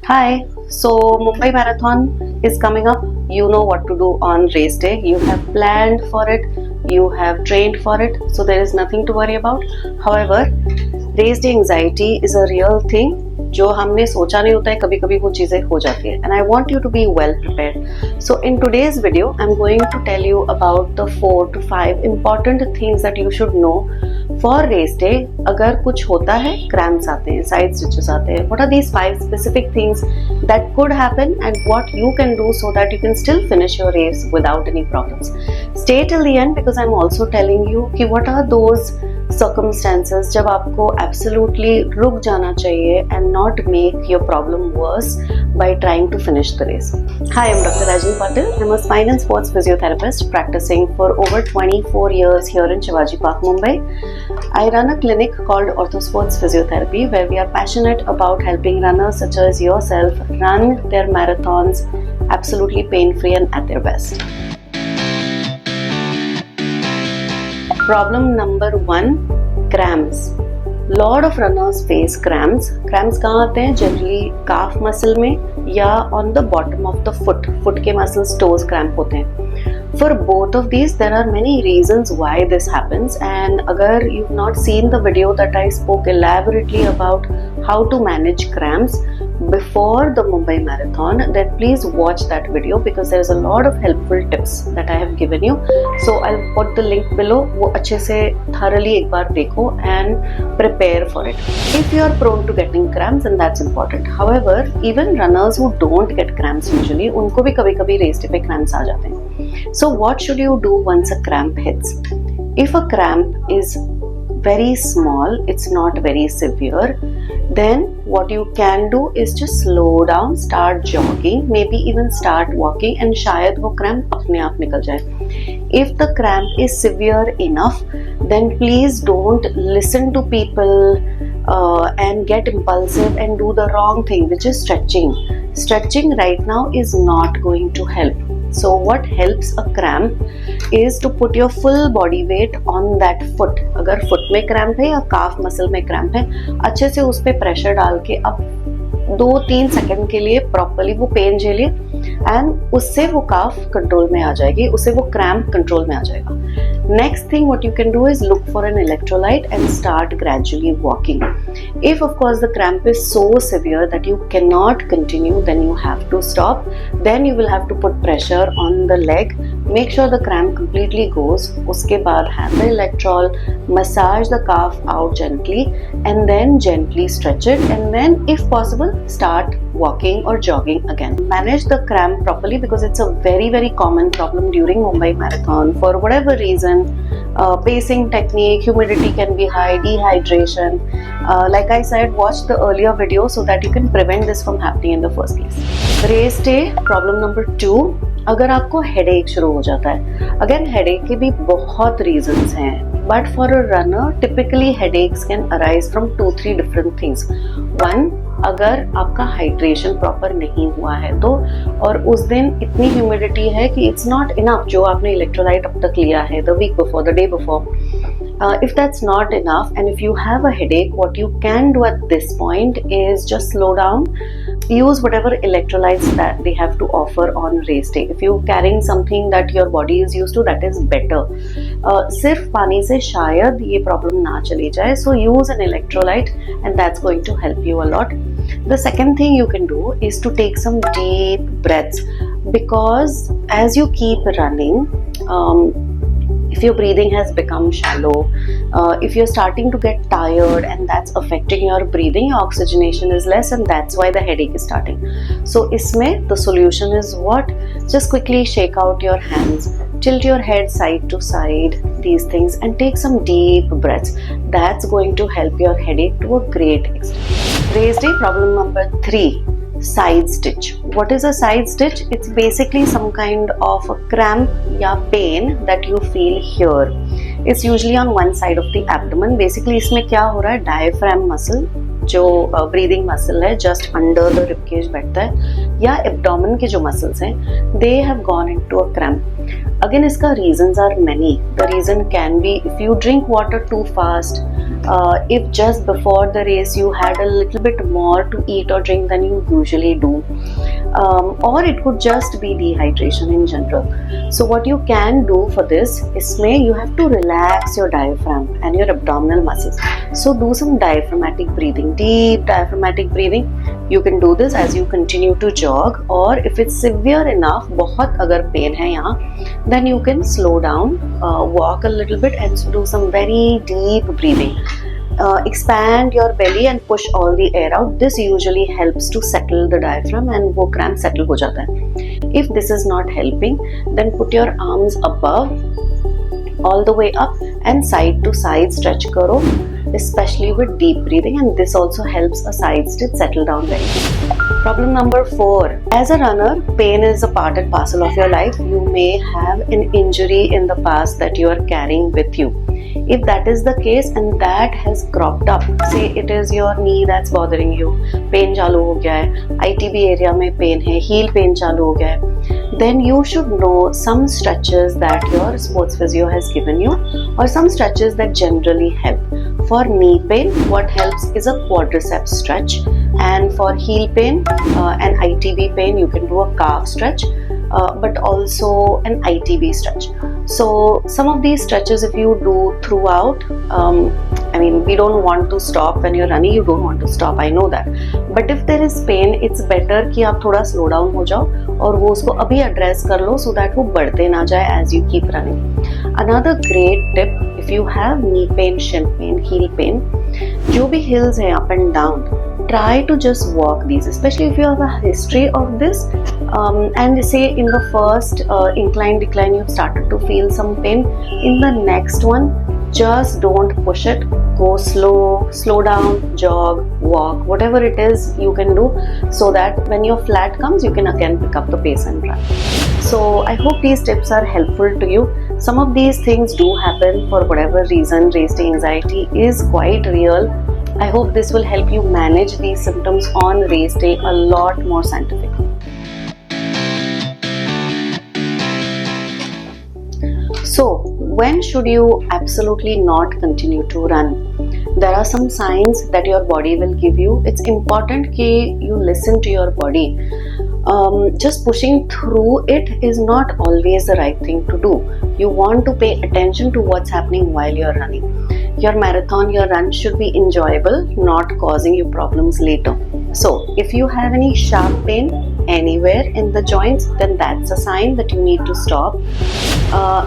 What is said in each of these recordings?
Hi, so Mumbai Marathon is coming up. You know what to do on race day. You have planned for it, you have trained for it, so there is nothing to worry about. However, race day anxiety is a real thing. जो हमने सोचा नहीं होता है कभी कभी वो चीज़ें हो जाती है and I want you to be well prepared. So in today's video I'm going to tell you about the 4 to 5 important things that you should know for race day. अगर कुछ होता है, cramps आते हैं, side stitches आते हैं, what are these 5 specific things that could happen and what you can do so that you can still finish your race without any problems. Stay till the end because I'm also telling you कि what are those circumstances जब आपको absolutely रुक जाना चाहिए and not make your problem worse by trying to finish the race. Hi, I'm Dr. Rajni Patil. I'm a spine and sports physiotherapist practicing for over 24 years here in Shivaji Park, Mumbai. I run a clinic called Orthosports Physiotherapy where we are passionate about helping runners such as yourself run their marathons absolutely pain-free and at their best. Problem number 1, cramps. Lot of runners face cramps. Cramps कहाँ आते हैं? Generally calf muscle में या on the bottom of the foot. Foot के muscles, toes cramp होते हैं. For both of these, there are many reasons why this happens. And अगर you've not seen the video that I spoke elaborately about how to manage cramps before the Mumbai Marathon, then please watch that video because there is a lot of helpful tips that I have given you. So I'll put the link below. वो अच्छे से thoroughly एक बार देखो and prepare for it. If you are prone to getting cramps, then that's important. However, even runners who don't get cramps usually, उनको भी कभी-कभी race day पे cramps आ जाते हैं. So what should you do once a cramp hits? If a cramp is very small, it's not very severe, then what you can do is just slow down, start jogging, maybe even start walking and शायद वो cramp अपने आप निकल जाए. If the cramp is severe enough, then please don't listen to people and get impulsive and do the wrong thing, which is stretching. Stretching right now is not going to help. So what helps a cramp is to put your full body weight on that foot. अगर foot में cramp है या calf muscle में cramp है, अच्छे से उस पे pressure डाल के अब 2-3 सेकंड के लिए प्रॉपरली वो पेन झेलिए एंड उससे वो काफ कंट्रोल में आ जाएगी, उससे वो क्रैम्प कंट्रोल में आ जाएगा. Next thing what you can do is look for an electrolyte and start gradually walking. If of course the cramp is so severe that you can not continue, then you have to stop. Then you will have to put pressure on the leg. Make sure the cramp completely goes. उसके बाद have the electrol, massage the calf out gently and then gently stretch it and then if possible start walking or jogging again. Manage the cramp properly because it's a very common problem during Mumbai Marathon for whatever reason. Pacing technique, humidity can be high, dehydration. Like I said, watch the earlier video so that you can prevent this from happening in the first place. Race day, problem number 2. अगर आपको headache शुरू हो जाता है, again headache के भी बहुत reasons हैं, but for a runner typically headaches can arise from 2-3 different things. 1, अगर आपका हाइड्रेशन प्रॉपर नहीं हुआ है तो, और उस दिन इतनी ह्यूमिडिटी है कि इट्स नॉट इनफ जो आपने इलेक्ट्रोलाइट अब तक लिया है the week before, the day before. If that's not enough and if you have a headache, what you can do at this point is just slow down, use whatever electrolytes that they have to offer on race day. If you're carrying something that your body is used to, that is better. सिर्फ पानी से शायद ये problem ना चली जाए, so use an electrolyte and that's going to help you a lot. The second thing you can do is to take some deep breaths because as you keep running, if your breathing has become shallow, if you're starting to get tired and that's affecting your breathing, your oxygenation is less and that's why the headache is starting. So isme the solution is what? Just quickly shake out your hands, tilt your head side to side, these things, and take some deep breaths. That's going to help your headache to a great extent. Race day, problem number 3. Side stitch. What is a side stitch? It's basically some kind of a cramp या pain that you feel here. It's usually on one side of the abdomen. Basically इसमें क्या हो रहा है, diaphragm muscle जो breathing muscle है just under the rib cage बैठता है या एब्डोमेन के जो मसल्स हैं, they have gone into a cramp. Again इसका reasons are many. The reason can be if you drink water too fast, if just before the race you had a little bit more to eat or drink than you usually do, or it could just be dehydration in general. So what you can do for this, isme you have to relax your diaphragm and your abdominal muscles. So do some diaphragmatic breathing, deep diaphragmatic breathing. You can do this as you continue to jog, or if it's severe enough, बहुत अगर pain है यहाँ, then you can slow down, walk a little bit and do some very deep breathing. Expand your belly and push all the air out. This usually helps to settle the diaphragm and वो cramp settle हो जाता है. If this is not helping, then put your arms above, all the way up, and side to side stretch करो, especially with deep breathing, and this also helps a side stitch settle down very. Problem number 4. As a runner, pain is a part and parcel of your life. You may have an injury in the past that you are carrying with you. If that is the case and that has cropped up, say it is your knee that's bothering you, pain चालू हो गया है, ITB area में pain है, heel pain चालू हो गया है, then you should know some stretches that your sports physio has given you, or some stretches that generally help. For knee pain, what helps is a quadriceps stretch, and for heel pain and ITB pain, you can do a calf stretch, but also an ITB stretch. So some of these stretches, if you do throughout, I mean, we don't want to stop when you're running. You don't want to stop, I know that. But if there is pain, it's better कि आप थोड़ा slow down हो जाओ और वो उसको अभी address कर लो, so that वो बढ़ते ना जाए as you keep running. Another great tip, if you have knee pain, shin pain, heel pain, जो भी hills हैं up and down, try to just walk these, especially if you have a history of this, and say in the first incline decline you've started to feel some pain. In the next one, just don't push it, go slow down, jog, walk, whatever it is you can do, so that when your flat comes you can again pick up the pace and run. So I hope these tips are helpful to you. Some of these things do happen for whatever reason. Race day anxiety is quite real. I hope this will help you manage these symptoms on race day a lot more scientifically. So, when should you absolutely not continue to run? There are some signs that your body will give you. It's important that you listen to your body. Just pushing through it is not always the right thing to do. You want to pay attention to what's happening while you're running. Your marathon, your run should be enjoyable, not causing you problems later. So, if you have any sharp pain anywhere in the joints, then that's a sign that you need to stop.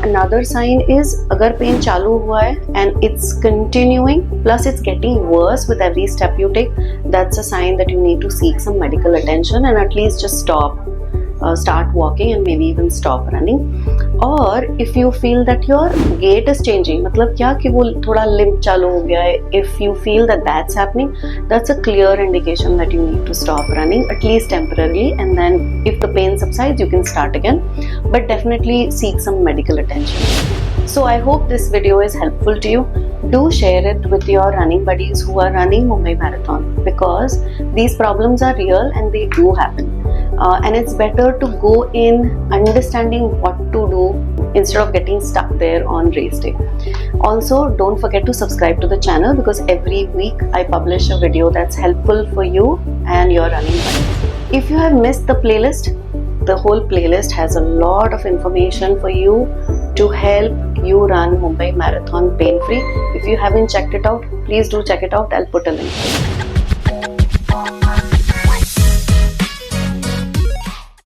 Another sign is अगर pain चालू हुआ है and it's continuing, plus it's getting worse with every step you take, that's a sign that you need to seek some medical attention and at least just start walking and maybe even stop running. Or if you feel that your gait is changing, मतलब क्या कि वो थोड़ा limp चालू हो गया है, if you feel that that's happening, that's a clear indication that you need to stop running, at least temporarily, and then if the pain subsides you can start again, but definitely seek some medical attention. So I hope this video is helpful to you. Do share it with your running buddies who are running Mumbai Marathon, because these problems are real and they do happen. And it's better to go in understanding what to do instead of getting stuck there on race day. Also, don't forget to subscribe to the channel, because every week I publish a video that's helpful for you and your running buddies. If you have missed the playlist, the whole playlist has a lot of information for you to help you run Mumbai Marathon pain-free. If you haven't checked it out, please do check it out. I'll put a link.